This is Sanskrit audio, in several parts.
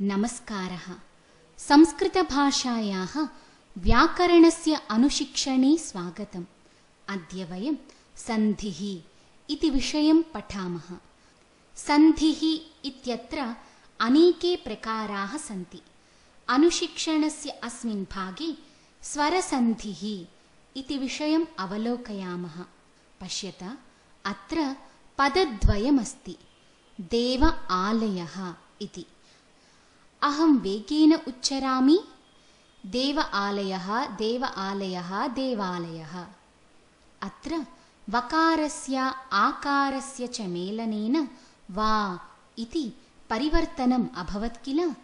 नमस्कारः। संस्कृतभाषायाः व्याकरणस्य अनुशिक्षणे स्वागतम्। अद्य वयं सन्धिः इति विषयं पठामः। सन्धिः इत्यत्र अनेके प्रकाराः सन्ति। अनुशिक्षणस्य अस्मिन् भागे स्वरसन्धिः इति विषयम् अवलोकयामः। पश्यत, अत्र पदद्वयमस्ति, देव आलयः इति। अहं वेगेन उच्चारामि, देव आलयः, देव आलयः, देवालयः। अत्र वकारस्य आकारस्य च मेलनेन वा इति परिवर्तनम् अभवत् किल।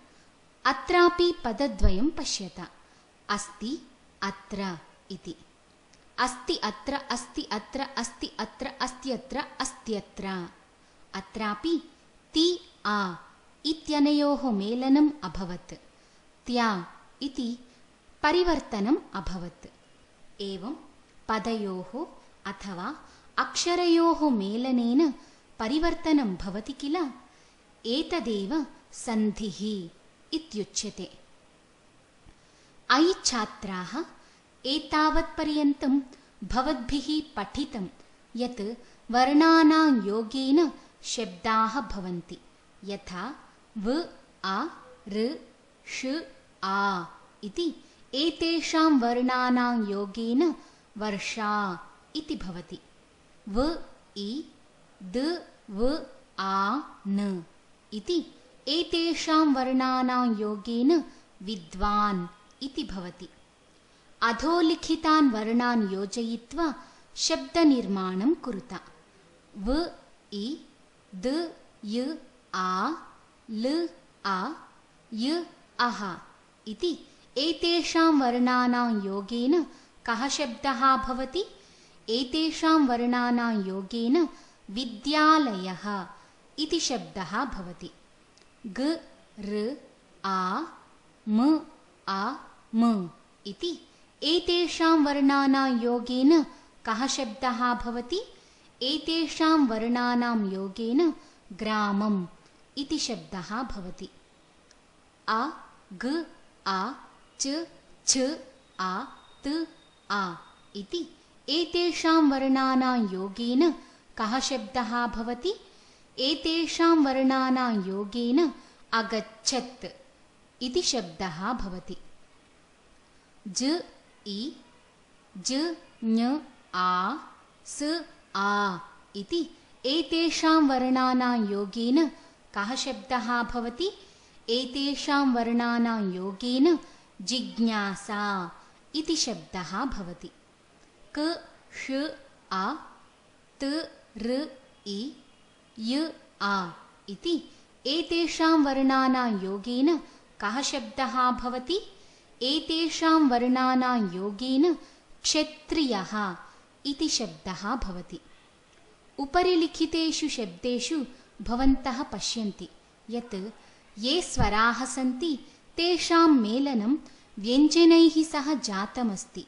अत्रापि पदद्वयं पश्यत, अस्ति अत्र इति। अस्ति अत्र, अस्ति अत्र, अस्ति अत्र, अस्त्यत्र, अस्त्यत्र। अत्रापि ति आ इत्यनयोः मेलनम् अभवत्, त्या इति परिवर्तनम् अभवत्। एवं पदयोः अथवा अक्षरयोः मेलनेन परिवर्तनं भवति किल। एतदेव सन्धिः इत्युच्यते। अयि छात्राः, एतावत्पर्यन्तं भवद्भिः पठितं यत् वर्णानां योगेन शब्दाः भवन्ति, यथा व, आ, ऋ, ष, आ इति। एतेषां वर्णानां योगेन वर्षा इति भवति। व, इ, द, व, आ, न इति। एतेषां वर्णानां योगेन विद्वान् इति भवति। अधोलिखितान् वर्णान् योजयित्वा शब्दनिर्माणं कुरुत। व, इ, द, य, आ, ल, आ, य, अः इति। एतेषां वर्णानां योगेन कः शब्दः भवति? एतेषां वर्णानां योगेन विद्यालयः इति शब्दः भवति। ग, ऋ, आ, म, आ, म इति। एतेषां वर्णानां योगेन कः शब्दः भवति? एतेषां वर्णानां योगेन ग्रामम् इति शब्दः भवति। अ, ग, आ, च, छ, आ, त, आ इति। एतेषां वर्णानां योगेन कः शब्दः भवति? एतेषां वर्णानां योगेन अगच्छत् इति शब्दः भवति। ज, इ, ज, ञ, आ, स, आ इति। एतेषां वर्णानां योगेन कः शब्दः भवति? एतेषां वर्णानां योगेन जिज्ञासा इति शब्दः भवति। क, ष, आ, त, र, इ, य, आ इति। एतेषां वर्णानां योगेन कः शब्दः भवति? एतेषां वर्णानां योगेन क्षत्रियः इति शब्दः भवति। उपरि लिखितेषु शब्देषु भवन्तः पश्यन्ति यत् ये स्वराः सन्ति तेषां मेलनं व्यञ्जनैः सह जातमस्ति।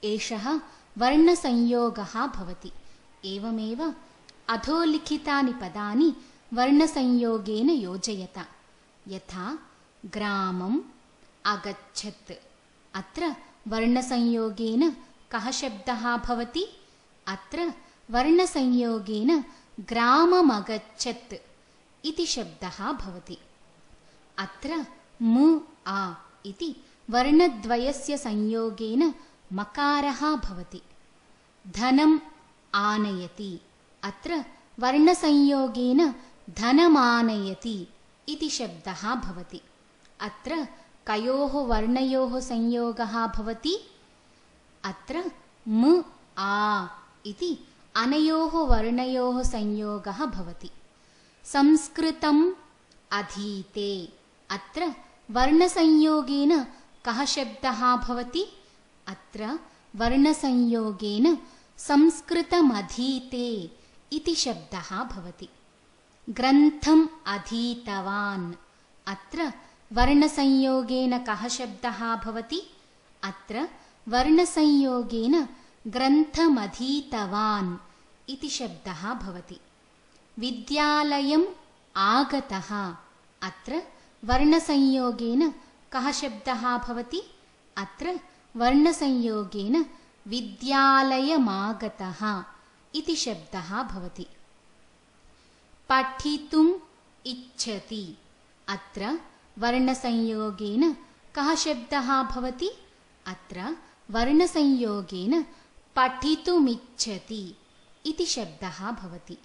एषः वर्णसंयोगः भवति। एवमेव अधोलिखितानि पदानि वर्णसंयोगेन योजयत। यथा ग्रामम्, अगच्छत्। अत्र वर्णसंयोगेन कः शब्दः भवति? अत्र वर्णसंयोगेन ग्राममगच्छत् इति शब्दः भवति। अत्र मु, आ इति वर्णद्वयस्य संयोगेन मकारः भवति। धनम् आनयति। अत्र वर्णसंयोगेन धनमानयति इति शब्दः भवति। अत्र कयोः वर्णयोः संयोगः भवति? अत्र मु, आ इति अनयोः वर्णयोः संयोगः भवति। संस्कृतम् अधीते। अत्र वर्णसंयोगेन कः शब्दः भवति? अत्र वर्णसंयोगेन संस्कृतमधीते इति शब्दः भवति। ग्रन्थम् अधीतवान्। अत्र वर्णसंयोगेन कः शब्दः भवति? अत्र वर्णसंयोगेन ग्रन्थमधीतवान् इति शब्दः भवति। विद्यालयम् आगतः। अत्र वर्णसंयोगेन कः शब्दः भवति? अत्र वर्णसंयोगेन विद्यालयमागतः इति शब्दः भवति। पठितुम् इच्छति, अत्र वर्णसंयोगेन कः शब्दः भवति? अत्र वर्णसंयोगेन पठितुमिच्छति इति शब्दः भवति।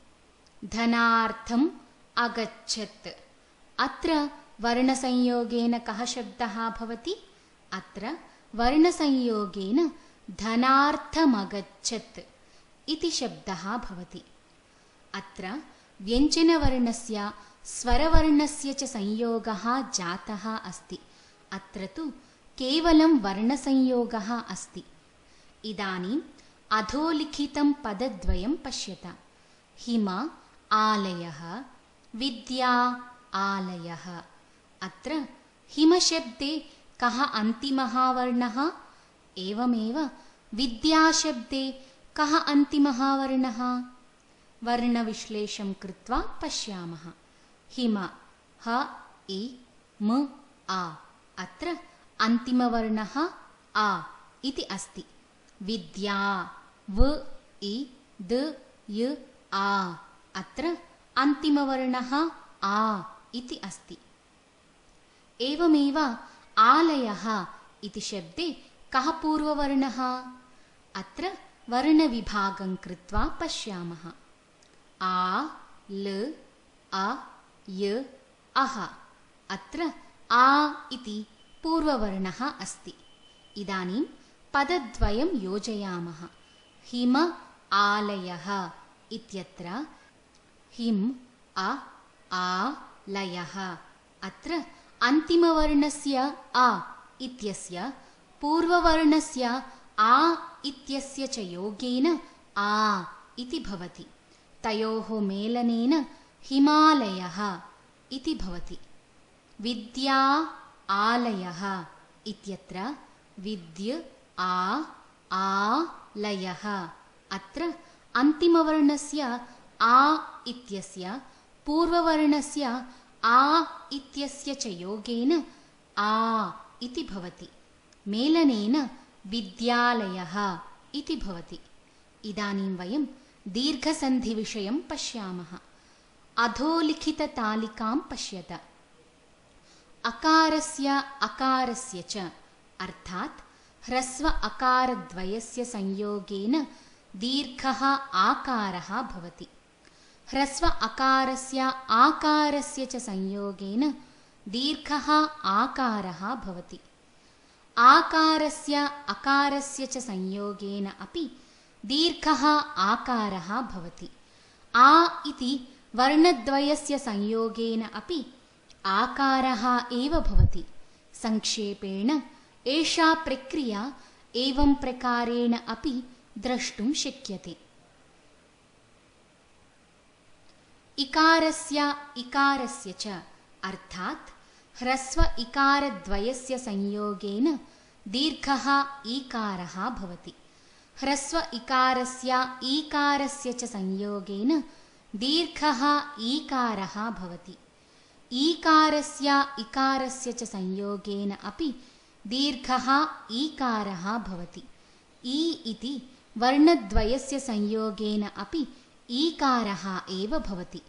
धनार्थम् अगच्छत्, अत्र वर्णसंयोगेन कः शब्दः भवति? अत्र वर्णसंयोगेन धनार्थमगच्छत् इति शब्दः भवति। अत्र व्यञ्जनवर्णस्य स्वरवर्णस्य च संयोगः जातः अस्ति। अत्र तु केवलं वर्णसंयोगः अस्ति। इदानीम् अधोलिखितं पदद्वयं पश्यत। हिम आलयः, विद्या आलयः। अत्र हिमशब्दे कः अन्तिमः वर्णः? एवमेव विद्याशब्दे कः अन्तिमः वर्णः? वर्णविश्लेषं कृत्वा पश्यामः। हिम ह इ म आ, अत्र अन्तिमवर्णः आ इति अस्ति। विद्या व इ द य आ, अत्र अन्तिमवर्णः आ इति अस्ति। एवमेव आलयः इति शब्दे कः पूर्ववर्णः? अत्र वर्णविभागं कृत्वा पश्यामः। आ ल अ य अः, अत्र आ इति पूर्ववर्णः अस्ति। इदानीं पदद्वयं योजयामः। हिम आलयः इत्यत्र हिम अ आ लयः, अत्र अन्तिमवर्णस्य आ इत्यस्य पूर्ववर्णस्य आ इत्यस्य च योगेन आ इति भवति। तयोः मेलनेन हिमालयः इति भवति। विद्या आलयः इत्यत्र विद्य आ लयः, अत्र अन्तिमवर्णस्य आ इत्यस्य पूर्ववर्णस्य आ इत्यस्य च योगेन आ इति भवति। मेलनेन विद्यालयः इति भवति। इदानीं वयं दीर्घसन्धिविषयं पश्यामः। अधोलिखिततालिकां पश्यत। अकारस्य अकारस्य च अर्थात् ह्रस्व अकारद्वयस्य संयोगेन दीर्घः आकारः भवति। ह्रस्व अकारस्य आकारस्य च संयोगेन दीर्घः आकारः भवति। आकारस्य अकारस्य च संयोगेन अपि दीर्घः आकारः भवति। आ इति वर्णद्वयस्य संयोगेन अपि आकारः एव भवति। संक्षेपेण एषा प्रक्रिया एवं प्रकारेण अपि द्रष्टुं शक्यते। इकारस्य इकारस्य च अर्थात् ह्रस्व इकारद्वयस्य संयोगेन दीर्घः ईकारः भवति। ह्रस्व इकारस्य ईकारस्य च संयोगेन दीर्घः ईकारः भवति। ईकारस्य इकारस्य च संयोगेन अपि दीर्घः ईकारः भवति। ई इति वर्णद्वयस्य संयोगेन अपि ईकारः एव भवति।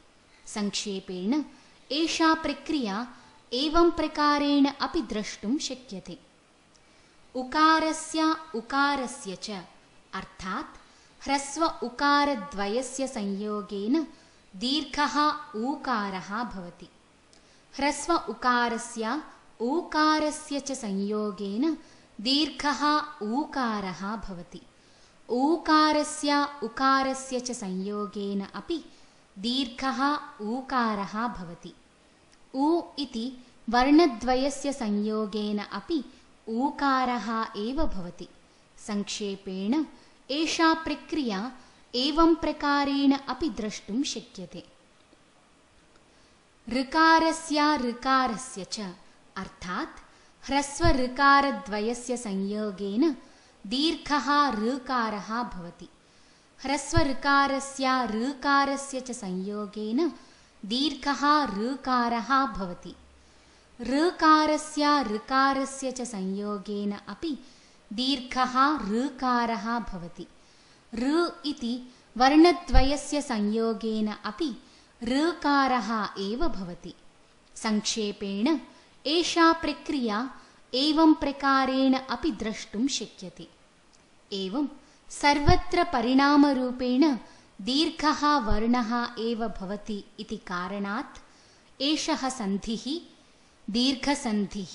संक्षेपेण एषा प्रक्रिया एवं प्रकारेण अपि द्रष्टुं शक्यते। उकारस्य उकारस्य च अर्थात् ह्रस्व उकारद्वयस्य संयोगेन दीर्घः ऊकारः भवति। ह्रस्व उकारस्य ऊकारस्य च संयोगेन दीर्घः ऊकारः भवति। ऊकारस्य उकारस्य च संयोगेन अपि दीर्घः ऊकारः भवति। उ इति वर्णद्वयस्य संयोगेन अपि ऊकारः एव भवति। संक्षेपेण एषा प्रक्रिया एवं प्रकारेण अपि द्रष्टुं शक्यते। ऋकारस्य ऋकारस्य च अर्थात् ह्रस्व ऋकारद्वयस्य संयोगेन दीर्घः ऋकारः भवति। ह्रस्व ऋकारस्य ऋकारस्य च संयोगेन दीर्घः ऋकारः भवति। ऋकारस्य ऋकारस्य च संयोगेन अपि दीर्घः ऋकारः भवति। ऋ इति वर्णद्वयस्य संयोगेन अपि ऋकारः एव भवति। संक्षेपेण एषा प्रक्रिया एवं प्रकारेण अपि द्रष्टुं शक्यते। एवं सर्वत्र परिणामरूपेण दीर्घः वर्णः एव भवति इति कारणात् एषः सन्धिः दीर्घसन्धिः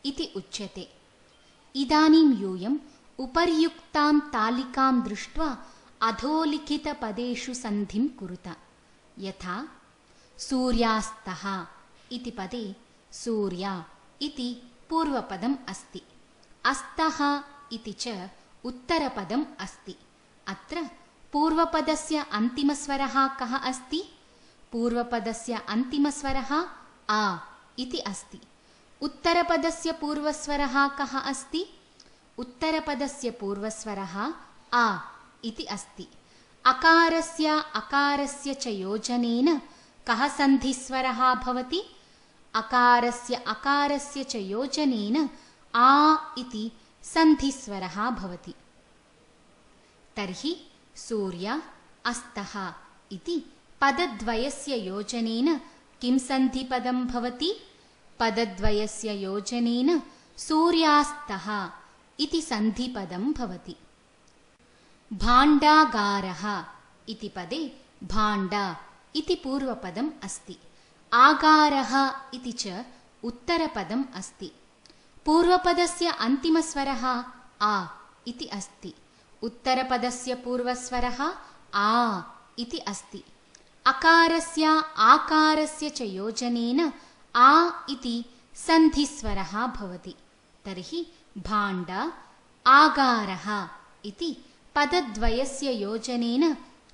इति उच्यते। इदानीं यूयम् उपर्युक्तां तालिकां दृष्ट्वा अधोलिखितपदेषु सन्धिं कुरुत। यथा सूर्यास्तः इति पदे सूर्या इति पूर्वपदम् अस्ति, अस्तः इति च उत्तरपदम् अस्ति। अत्र पूर्वपदस्य अन्तिमस्वरः कः अस्ति? पूर्वपदस्य अन्तिमस्वरः आ इति अस्ति। उत्तरपदस्य पूर्वस्वरः कः अस्ति? उत्तरपदस्य पूर्वस्वरः आ इति अस्ति। अकारस्य अकारस्य च योजनेन कः सन्धिस्वरः भवति? अकारस्य अकारस्य च योजनेन आ इति सन्धिस्वरः भवति। तर्हि सूर्य अस्तः इति पदद्वयस्य योजनेन किं सन्धिपदं भवति? पदद्वयस्य योजनेन सूर्यास्तः इति सन्धिपदं भवति। भाण्डागारः इति पदे भाण्ड इति पूर्वपदम् अस्ति, आगारः इति च उत्तरपदम् अस्ति। पूर्वपदस्य अन्तिमस्वरः आ इति अस्ति, उत्तरपदस्य पूर्वस्वरः आ इति अस्ति। अकारस्य आकारस्य च योजनेन आ इति सन्धिस्वरः भवति। तर्हि भाण्ड आगारः इति पदद्वयस्य योजनेन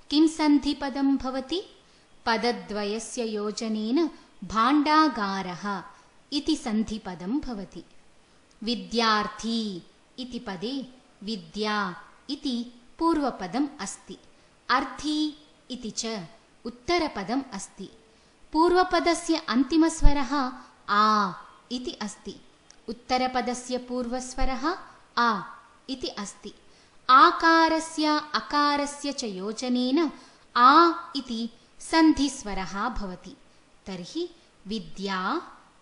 किं सन्धिपदं भवति? पदद्वयस्य योजनेन भाण्डागारः इति सन्धिपदं भवति। विद्यार्थी इति पदे विद्या इति पूर्वपदम् अस्ति, अर्थी इति च उत्तरपदम् अस्ति। पूर्वपदस्य अन्तिमस्वरः आ इति अस्ति, उत्तरपदस्य पूर्वस्वरः आ इति अस्ति। आकारस्य अकारस्य च योजनेन आ इति सन्धिस्वरः भवति। तर्हि विद्या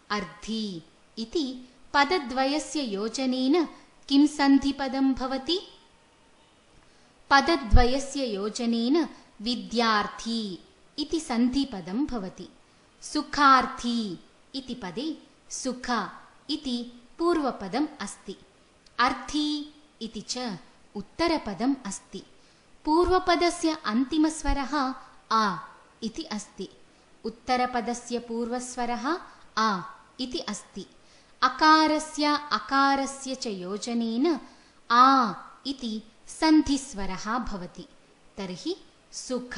अर्थी इति पदद्वयस्य योजनेन किं सन्धिपदं भवति? पदद्वयस्य योजनेन विद्यार्थी इति सन्धिपदं भवति। सुखार्थी इति पदे सुख इति पूर्वपदम् अस्ति, अर्थी इति च उत्तरपदम् अस्ति। पूर्वपदस्य अन्तिमस्वरः आ इति अस्ति, उत्तरपदस्य पूर्वस्वरः आ इति अस्ति। अकारस्य अकारस्य च योजनेन आ इति सन्धिस्वरः भवति। तर्हि सुख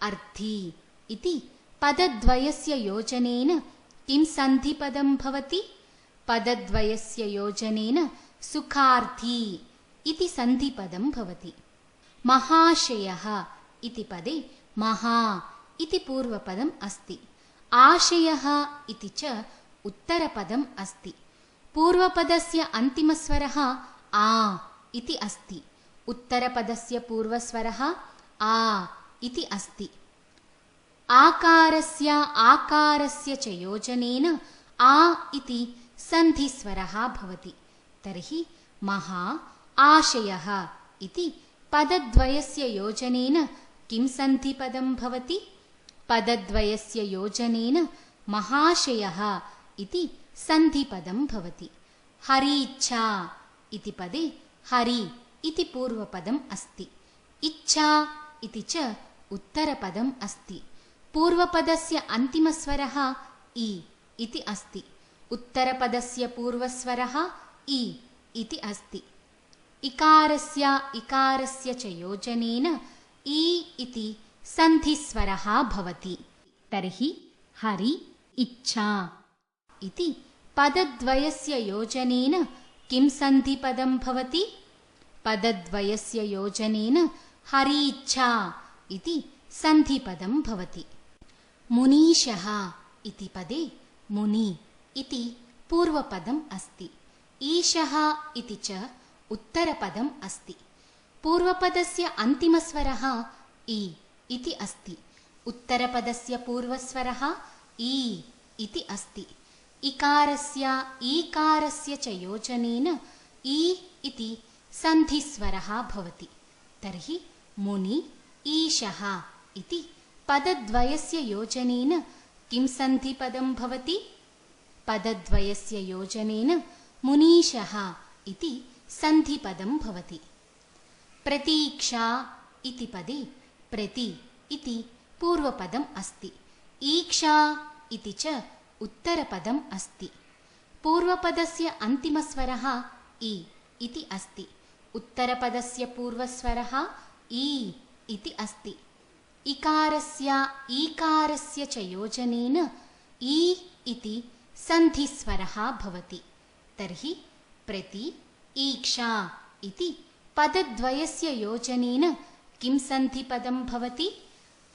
अर्थी इति पदद्वयस्य योजनेन किं सन्धिपदं भवति? पदद्वयस्य योजनेन सुखार्थी इति सन्धिपदं भवति। महाशयः इति पदे महा इति पूर्वपदम् अस्ति, आशयः इति च उत्तरपदम् अस्ति। पूर्वपदस्य अन्तिमस्वरः आ इति अस्ति, उत्तरपदस्य पूर्वस्वरः आ इति अस्ति। आकारस्य आकारस्य च योजनेन आ इति सन्धिस्वरः भवति। तर्हि महा आशयः इति पदद्वयस्य योजनेन किं सन्धिपदं भवति? पदद्वयस्य योजनेन महाशयः इति सन्धिपदं भवति। हरीच्छा इति पदे हरि इति पूर्वपदम् अस्ति, इच्छा इति च उत्तरपदम् अस्ति। पूर्वपदस्य अन्तिमस्वरः इ इति अस्ति, उत्तरपदस्य पूर्वस्वरः इ इति अस्ति। इकारस्य इकारस्य च योजनेन इ इति सन्धिस्वरः भवति। तर्हि हरि इच्छा इति पदद्वयस्य योजनेन किं सन्धिपदं भवति? पदद्वयस्य योजनेन हरीच्छा इति सन्धिपदं भवति। मुनीशः इति पदे मुनि इति पूर्वपदम् अस्ति। ईशः इति च उत्तरपदम् अस्ति। पूर्वपदस्य अन्तिमस्वरः इ इति अस्ति। उत्तरपदस्य पूर्वस्वरः ई इति अस्ति। इकारस्य ईकारस्य च योजनेन ई इति सन्धिस्वरः भवति। तर्हि मुनि ईशः इति पदद्वयस्य योजनेन किं सन्धिपदं भवति? पदद्वयस्य योजनेन मुनीशः इति सन्धिपदं भवति। प्रतीक्षा इति पदे प्रति इति पूर्वपदम् अस्ति। ईक्षा इति च उत्तरपदम् अस्ति। पूर्वपदस्य अन्तिमस्वरः इ इति अस्ति। उत्तरपदस्य पूर्वस्वरः ई इति अस्ति। इकारस्य ईकारस्य च योजनेन ई इति सन्धिस्वरः भवति। तर्हि प्रति ईक्षा इति पदद्वयस्य योजनेन किं सन्धिपदं भवति?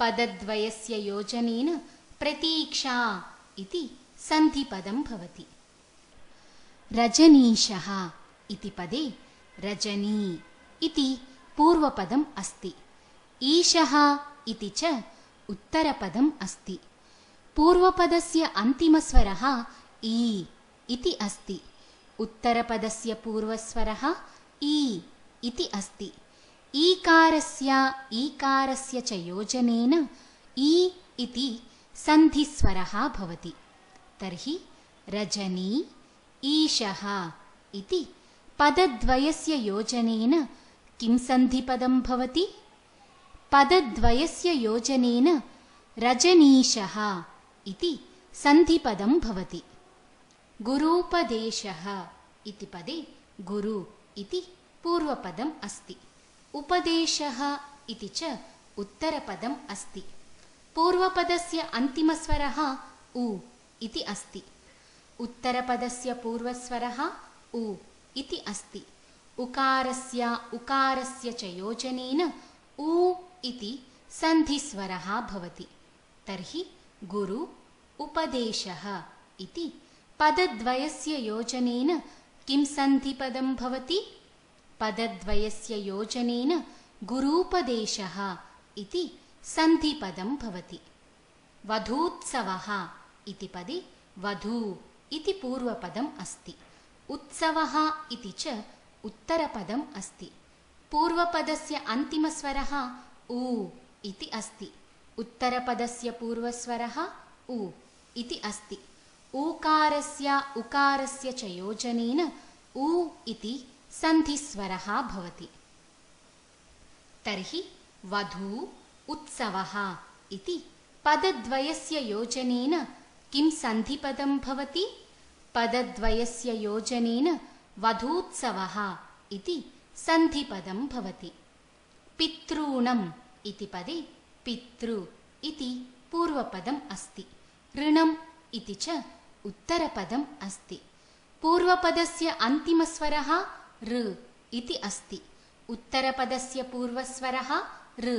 पदद्वयस्य योजनेन प्रतीक्षा इति सन्धिपदं भवति। रजनीशः इति पदे रजनी इति पूर्वपदम् अस्ति। ईशः इति च उत्तरपदम् अस्ति। पूर्वपदस्य अन्तिमस्वरः ई इति अस्ति। उत्तरपदस्य पूर्वस्वरः ई इति अस्ति। ईकारस्य ईकारस्य च योजनेन ई इति सन्धिस्वरः भवति। तर्हि रजनी ईशः इति पदद्वयस्य योजनेन किं सन्धिपदं भवति? पदद्वयस्य योजनेन रजनीशः इति सन्धिपदं भवति। गुरूपदेशः इति पदे गुरु इति पूर्वपदम् अस्ति। उपदेशः इति च उत्तरपदम् अस्ति। पूर्वपदस्य अन्तिमस्वरः उ इति अस्ति। उत्तरपदस्य पूर्वस्वरः उ इति अस्ति। उकारस्य उकारस्य च योजनेन उ इति सन्धिस्वरः भवति। तर्हि गुरु उपदेशः इति पदद्वयस्य योजनेन किं सन्धिपदं भवति? पदद्वयस्य योजनेन गुरूपदेशः इति सन्धिपदं भवति। वधूत्सवः इति पदे वधू इति पूर्वपदम् अस्ति। उत्सवः इति च उत्तरपदम् अस्ति। पूर्वपदस्य अन्तिमस्वरः उ इति अस्ति। उत्तरपदस्य पूर्वस्वरः उ इति अस्ति। ऊकारस्य उकारस्य च योजनेन उ इति सन्धिस्वरः भवति। तर्हि वधू उत्सवः इति पदद्वयस्य योजनेन किं सन्धिपदं भवति? पदद्वयस्य योजनेन वधूत्सवः इति सन्धिपदं भवति। पितॄणम् इति पदे पितृ इति पूर्वपदम् अस्ति। ऋणम् इति च उत्तरपदम् अस्ति। पूर्वपदस्य अन्तिमस्वरः ऋ इति अस्ति। उत्तरपदस्य पूर्वस्वरः ऋ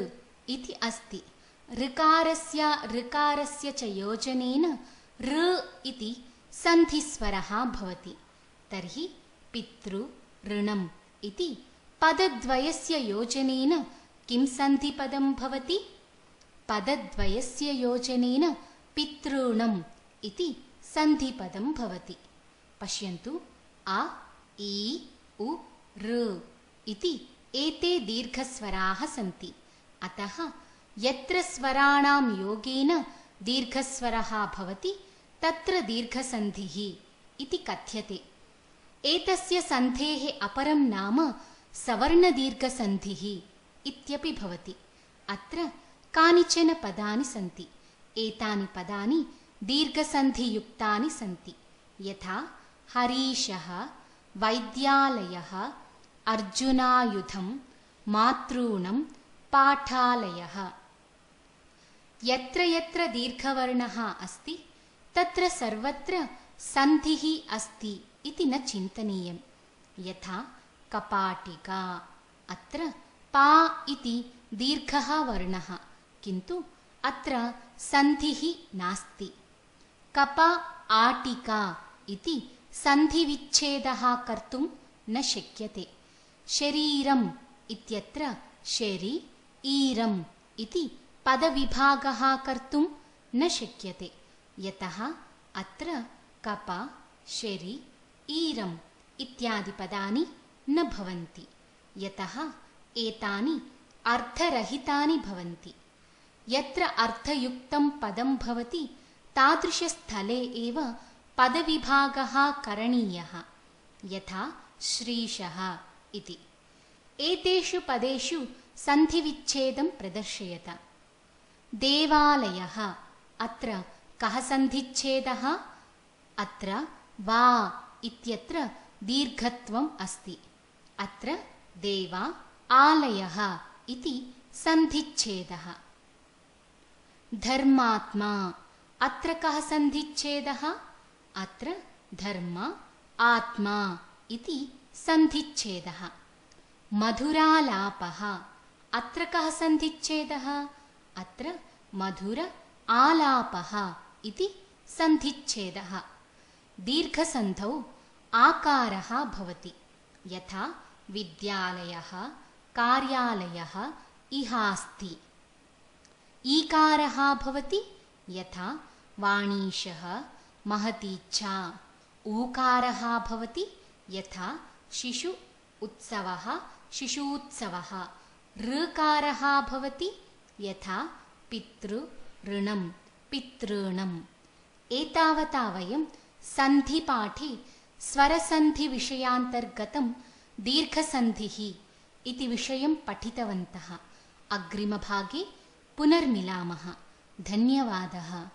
इति अस्ति। ऋकारस्य ऋकारस्य च योजनेन ऋ इति सन्धिस्वरः भवति। तर्हि पितृ ऋणम् इति पदद्वयस्य योजनेन किं सन्धिपदं भवति? पदद्वयस्य योजनेन पितॄणम् इति सन्धिपदं भवति। पश्यन्तु अ इ उ ऋ इति एते दीर्घस्वराः सन्ति। अतः यत्र स्वराणां योगेन दीर्घस्वरः भवति तत्र दीर्घसन्धिः इति कथ्यते। एतस्य सन्धेः अपरं नाम सवर्णदीर्घसन्धिः इत्यपि भवति। अत्र कानिचन पदानि सन्ति। एतानि पदानि दीर्घसन्धियुक्तानि सन्ति। यथा हरीशः, वैद्यालयः, अर्जुनायुधं, मातॄणं, पाठालयः। यत्र यत्र दीर्घवर्णः अस्ति तत्र सर्वत्र सन्धिः अस्ति इति न चिन्तनीयम्। यथा कपाटिका, अत्र पा इति दीर्घः वर्णः, किन्तु अत्र सन्धिः नास्ति। कप आटिका इति सन्धिविच्छेदः कर्तुं न शक्यते। शरीरम् इत्यत्र शरीरम् इति पदविभागः कर्तुं न शक्यते, यतः अत्र कप शरीरम् इत्यादि पदानि न भवन्ति, यतः एतानि अर्थरहितानि भवन्ति। यत्र अर्थयुक्तं पदं भवति तादृशस्थले एव पदविभागः करणीयः, यथा श्रीशः इति। एतेषु पदेषु सन्धिविच्छेदं प्रदर्शयत। देवालयः, अत्र कः सन्धिच्छेदः? अत्र वा इत्यत्र दीर्घत्वम् अस्ति। अत्र देवा आलयः इति सन्धिच्छेदः। धर्मात्मा, अत्र कः सन्धिच्छेदः? अत्र धर्म आत्मा इति सन्धिच्छेदः। मधुरालापः, अत्र कः सन्धिच्छेदः? अत्र मधुर आलापः इति सन्धिच्छेदः। दीर्घसन्धौ आकारः भवति, यथा विद्यालयः, कार्यालयः इहास्ति। ईकारः भवति, यथा वाणीशः, महतीच्छा। ऊकारः भवति, यथा शिशु उत्सवः, शिशूत्सवः। ऋकारः भवति, यथा पितृ ऋणं, पितॄणम्। एतावता वयं सन्धिपाठे स्वरसन्धिविषयान्तर्गतं दीर्घसन्धिः इति विषयं पठितवन्तः। अग्रिमभागे पुनर्मिलामः। धन्यवादः।